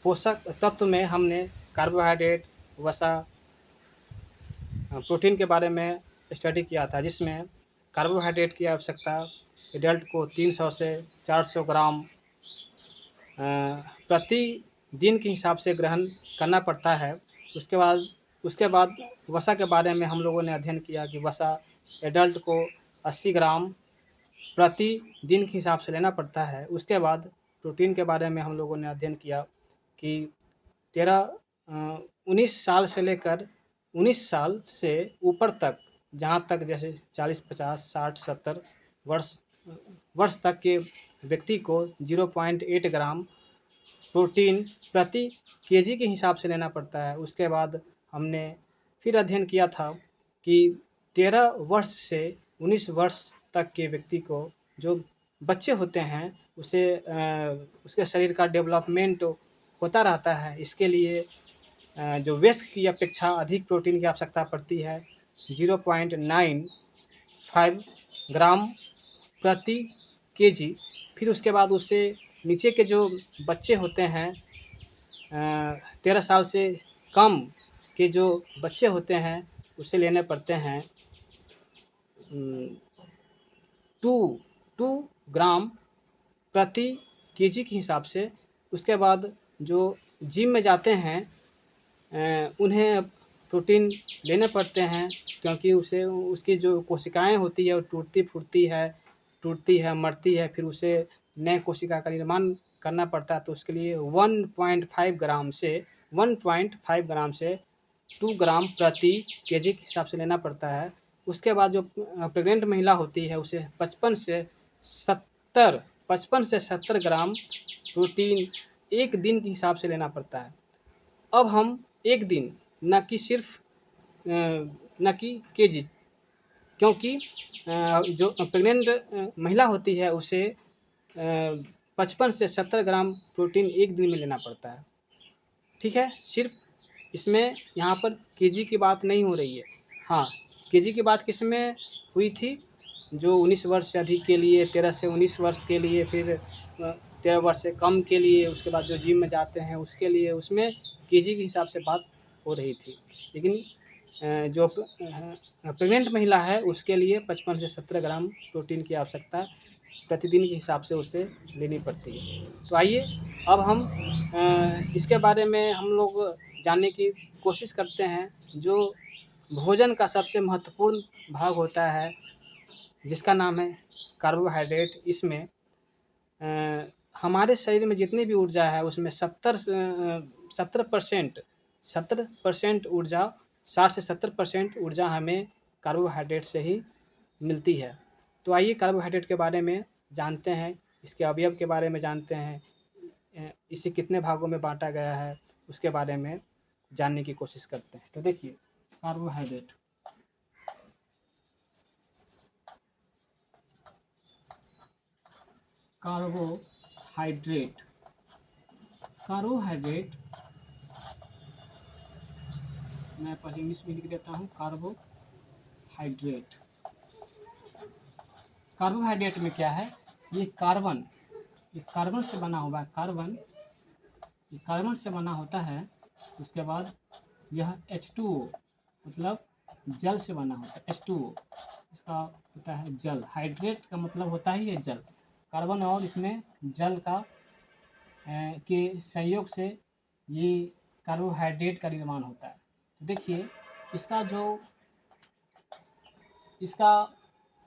पोषक तत्व में हमने कार्बोहाइड्रेट, वसा, प्रोटीन के बारे में स्टडी किया था, जिसमें कार्बोहाइड्रेट की आवश्यकता एडल्ट को 300 से 400 ग्राम प्रति दिन के हिसाब से ग्रहण करना पड़ता है। उसके बाद वसा के बारे में हम लोगों ने अध्ययन किया कि वसा एडल्ट को 80 ग्राम प्रति दिन के हिसाब से लेना पड़ता है। उसके बाद प्रोटीन के बारे में हम लोगों ने अध्ययन किया कि 19 साल से लेकर 19 साल से ऊपर तक, जहाँ तक जैसे 40, 50, 60, 70 वर्ष तक के व्यक्ति को 0.8 ग्राम प्रोटीन प्रति केजी के हिसाब से लेना पड़ता है। उसके बाद हमने फिर अध्ययन किया था कि 13 वर्ष से 19 वर्ष तक के व्यक्ति को, जो बच्चे होते हैं, उसके शरीर का डेवलपमेंट होता रहता है। इसके लिए जो वयस्क की अपेक्षा अधिक प्रोटीन की आवश्यकता पड़ती है। 0.95 ग्राम प्रति केजी। फिर उसके बाद उससे नीचे के जो बच्चे होते हैं, 13 साल से कम के जो बच्चे होते हैं, उसे लेने पड़ते हैं 2 ग्राम प्रति केजी के हिसाब से। उसके बाद जो जिम में जाते हैं उन्हें प्रोटीन लेने पड़ते हैं, क्योंकि उसकी जो कोशिकाएं होती है वो टूटती है, मरती है, फिर उसे नए कोशिका का निर्माण करना पड़ता है। तो उसके लिए 1.5 ग्राम से 2 ग्राम प्रति केजी के हिसाब से लेना पड़ता है। उसके बाद जो प्रेग्नेंट महिला होती है, उसे 55 से 70 ग्राम प्रोटीन एक दिन के हिसाब से लेना पड़ता है। अब हम एक दिन, न कि केजी, क्योंकि जो प्रेग्नेंट महिला होती है उसे 55 से 70 ग्राम प्रोटीन एक दिन में लेना पड़ता है। ठीक है, सिर्फ इसमें यहाँ पर केजी की बात नहीं हो रही है। हाँ, केजी की बात किस में हुई थी? जो 19 वर्ष से अधिक के लिए, 13 से 19 वर्ष के लिए, फिर 13 वर्ष से कम के लिए, उसके बाद जो जिम में जाते हैं उसके लिए, उसमें केजी के हिसाब से बात हो रही थी। लेकिन जो प्रेग्नेंट महिला है उसके लिए 55 से 70 ग्राम प्रोटीन की आवश्यकता प्रतिदिन के हिसाब से उसे लेनी पड़ती है। तो आइए अब हम इसके बारे में हम लोग जानने की कोशिश करते हैं। जो भोजन का सबसे महत्वपूर्ण भाग होता है, जिसका नाम है कार्बोहाइड्रेट, इसमें हमारे शरीर में जितनी भी ऊर्जा है उसमें 70% ऊर्जा, 60 से 70% ऊर्जा हमें कार्बोहाइड्रेट से ही मिलती है। तो आइए कार्बोहाइड्रेट के बारे में जानते हैं, इसके अवयव के बारे में जानते हैं, इसे कितने भागों में बांटा गया है उसके बारे में जानने की कोशिश करते हैं। तो देखिए, कार्बोहाइड्रेट मैं पहले इंग्लिश में लिख देता हूँ। कार्बोहाइड्रेट में क्या है? ये कार्बन से बना हुआ है। कार्बन से बना होता है। उसके बाद यह H2O, मतलब जल से बना होता है। H2O इसका होता है जल। हाइड्रेट का मतलब होता ही है जल। कार्बन और इसमें जल का के संयोग से ये कार्बोहाइड्रेट का निर्माण होता है। तो देखिए, इसका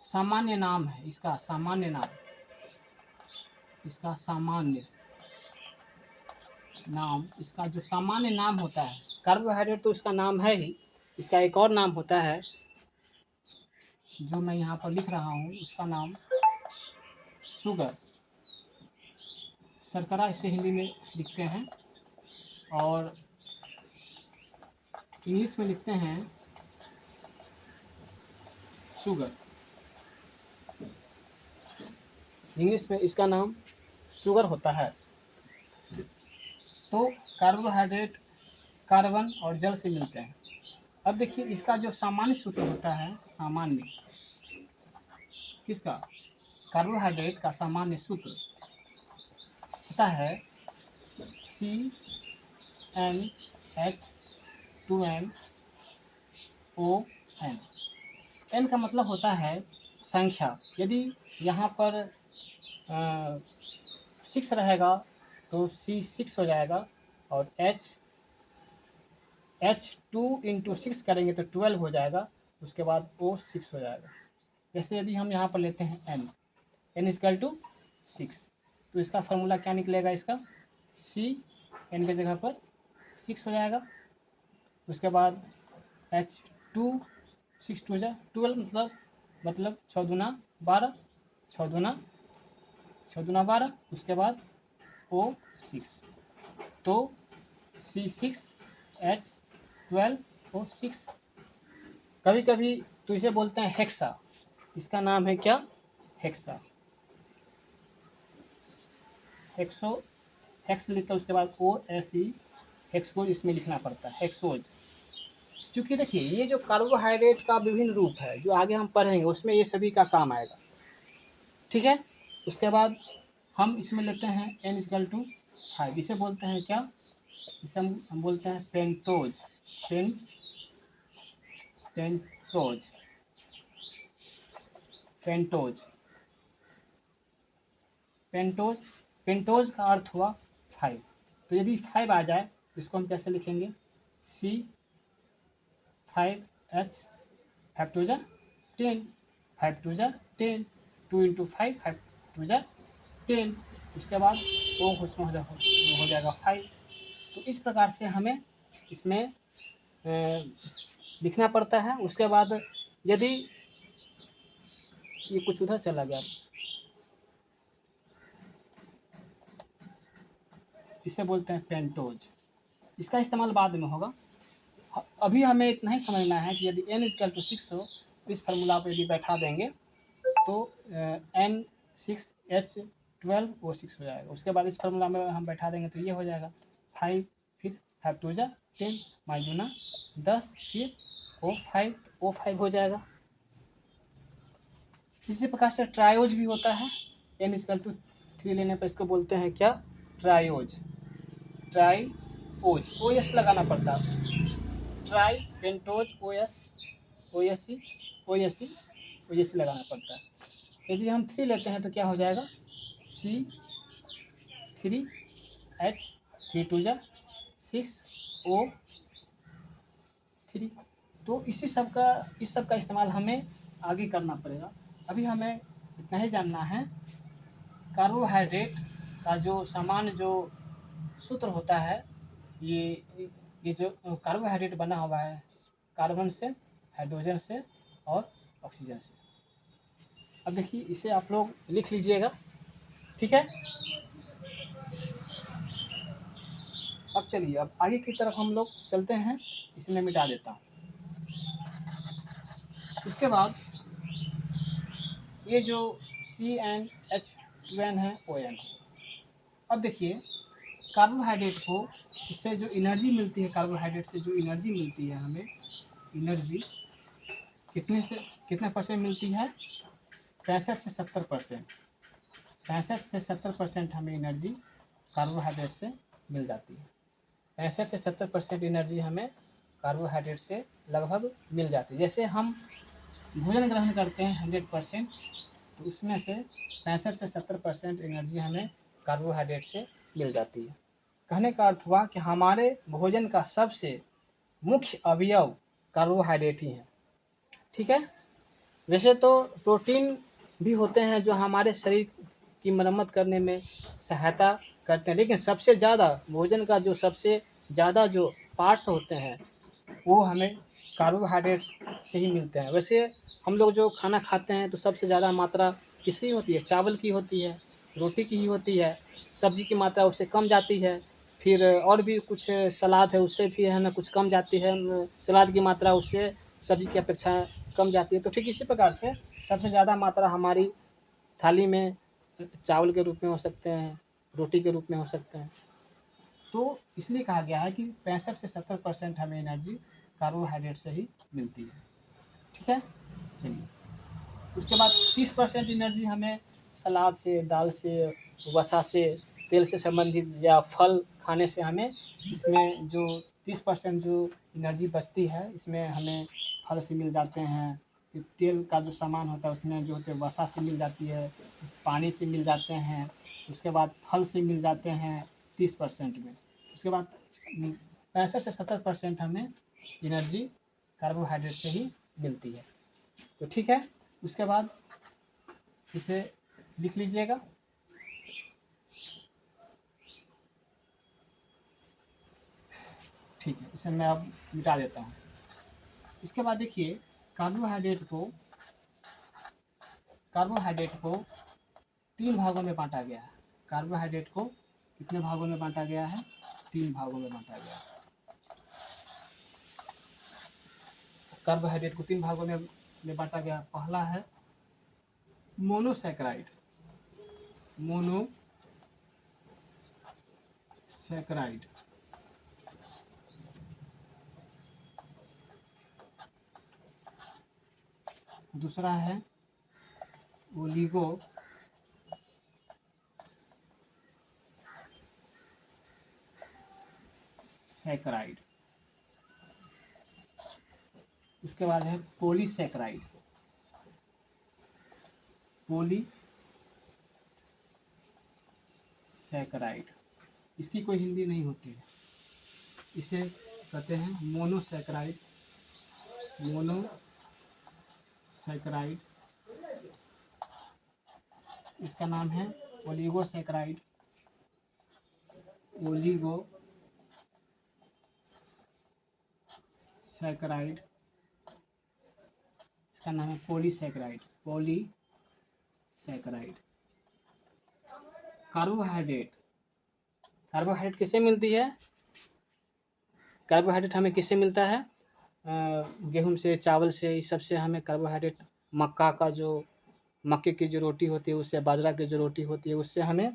सामान्य नाम है, इसका सामान्य नाम होता है। कार्बोहाइड्रेट तो इसका नाम है ही, इसका एक और नाम होता है जो मैं यहाँ पर लिख रहा हूँ, उसका नाम शुगर, शर्करा इसे हिंदी में लिखते हैं, और इंग्लिश में लिखते हैं शुगर। इंग्लिश में इसका नाम शुगर होता है। तो कार्बोहाइड्रेट कार्बन और जल से मिलते हैं। अब देखिए, इसका जो सामान्य सूत्र होता है, किसका? कार्बोहाइड्रेट का सामान्य सूत्र होता है CH3 CnH2nOn। n का मतलब होता है संख्या। यदि यहाँ पर 6 रहेगा तो C6 हो जाएगा, और H2 इंटू 6 करेंगे तो 12 हो जाएगा, उसके बाद O6 हो जाएगा। जैसे यदि हम यहाँ पर लेते हैं n इजकल टू 6, तो इसका फॉर्मूला क्या निकलेगा, इसका n की जगह पर 6 हो जाएगा। उसके बाद H2 6 2 जा 12, मतलब 6 दूना 12, 6 दूना 12, उसके बाद O6, तो C6H12O6। कभी कभी तो इसे बोलते हैं हेक्सा, इसका नाम है क्या, हेक्सा, हेक्स लिखकर उसके बाद OSE, हेक्सोज इसमें लिखना पड़ता है, हेक्सोज। क्योंकि देखिए ये जो कार्बोहाइड्रेट का विभिन्न रूप है जो आगे हम पढ़ेंगे उसमें ये सभी का काम आएगा, ठीक है। उसके बाद हम इसमें लेते हैं n इजकल टू 5, इसे बोलते हैं क्या, इसे हम बोलते हैं pentose, pentose pentose pentose pentose का अर्थ हुआ 5। तो यदि 5 आ जाए तो इसको हम कैसे लिखेंगे, C5H, 5 2 जा 10, 5 2 जा 10, 2 इंटू 5, 5 2 जा 10, उसके बाद O उसमें हो जाएगा 5। तो इस प्रकार से हमें इसमें लिखना पड़ता है। उसके बाद यदि ये कुछ उधर चला गया, इसे बोलते हैं पेंटोज, इसका इस्तेमाल बाद में होगा। अभी हमें इतना ही समझना है कि यदि n इजकल टू 6 हो तो इस फार्मूला पर यदि बैठा देंगे तो N6H12O6 हो जाएगा। उसके बाद इस फार्मूला में हम बैठा देंगे तो ये हो जाएगा 5, फिर 5 2 जा 10, 5 दूना 10, फिर O5 हो जाएगा। इसी प्रकार से ट्रायोज भी होता है, n इजकल टू 3 लेने पर इसको बोलते हैं क्या, ट्रायोज, OS लगाना पड़ता है, ट्राई पेंटोज OSE लगाना पड़ता है। यदि हम 3 लेते हैं तो क्या हो जाएगा, C3H 3 2 जा 6O3। तो इस सब का इस्तेमाल हमें आगे करना पड़ेगा। अभी हमें इतना ही जानना है, कार्बोहाइड्रेट का जो सामान्य जो सूत्र होता है, ये जो कार्बोहाइड्रेट बना हुआ है कार्बन से, हाइड्रोजन से और ऑक्सीजन से। अब देखिए इसे आप लोग लिख लीजिएगा, ठीक है। अब चलिए अब आगे की तरफ हम लोग चलते हैं, इसे मैं मिटा देता हूँ। उसके बाद ये जो CnH2n है ON। अब देखिए कार्बोहाइड्रेट को, इससे जो एनर्जी मिलती है, कार्बोहाइड्रेट से जो एनर्जी मिलती है हमें, एनर्जी कितने परसेंट मिलती है, 65 से 70%, 65 से 70% हमें एनर्जी कार्बोहाइड्रेट से मिल जाती है। 65 से 70% एनर्जी हमें कार्बोहाइड्रेट से लगभग मिल जाती है। जैसे हम भोजन ग्रहण करते हैं 100%, तो उसमें से 65 से 70% एनर्जी हमें कार्बोहाइड्रेट से मिल जाती है। कहने का अर्थ हुआ कि हमारे भोजन का सबसे मुख्य अवयव कार्बोहाइड्रेट ही है, ठीक है। वैसे तो प्रोटीन भी होते हैं जो हमारे शरीर की मरम्मत करने में सहायता करते हैं, लेकिन सबसे ज़्यादा भोजन का जो सबसे ज़्यादा जो पार्ट्स होते हैं वो हमें कार्बोहाइड्रेट से ही मिलते हैं। वैसे हम लोग जो खाना खाते हैं तो सबसे ज़्यादा मात्रा किसकी होती है, चावल की होती है, रोटी की ही होती है, सब्जी की मात्रा उससे कम जाती है, फिर और भी कुछ सलाद है उससे भी है ना कुछ कम जाती है, सलाद की मात्रा उससे सब्जी की अपेक्षा कम जाती है। तो ठीक इसी प्रकार से सबसे ज़्यादा मात्रा हमारी थाली में चावल के रूप में हो सकते हैं, रोटी के रूप में हो सकते हैं। तो इसलिए कहा गया है कि 65 से 70% हमें एनर्जी कार्बोहाइड्रेट से ही मिलती है, ठीक है। चलिए उसके बाद 30% एनर्जी हमें सलाद से, दाल से, वसा से, तेल से संबंधित या फल खाने से हमें इसमें जो 30% जो एनर्जी बचती है इसमें हमें फल से मिल जाते हैं। फिर तेल का जो सामान होता है उसमें जो होते हैं वसा से मिल जाती है, पानी से मिल जाते हैं, उसके बाद फल से मिल जाते हैं 30% में। उसके बाद 65 से 70% हमें एनर्जी कार्बोहाइड्रेट से ही मिलती है। तो ठीक है, उसके बाद इसे लिख लीजिएगा। ठीक है, इसे मैं अब मिटा देता हूँ। इसके बाद देखिए कार्बोहाइड्रेट को 3 भागों में बांटा गया है। कार्बोहाइड्रेट को कितने भागों में बांटा गया है? 3 भागों में बांटा गया है। कार्बोहाइड्रेट को 3 भागों में बांटा गया। पहला है मोनोसैकराइड। दूसरा है ओलिगो सैकराइड। उसके बाद है पॉलीसैकराइड। इसकी कोई हिंदी नहीं होती है, इसे कहते हैं मोनोसैकराइड। इसका नाम है ओलिगोसैकराइड। इसका नाम है पॉलीसैकराइड। कार्बोहाइड्रेट किससे मिलती है? कार्बोहाइड्रेट हमें किससे मिलता है? गेहूं से, चावल से, इस सब से हमें कार्बोहाइड्रेट, मक्के की जो रोटी होती है उससे, बाजरा की जो रोटी होती है उससे हमें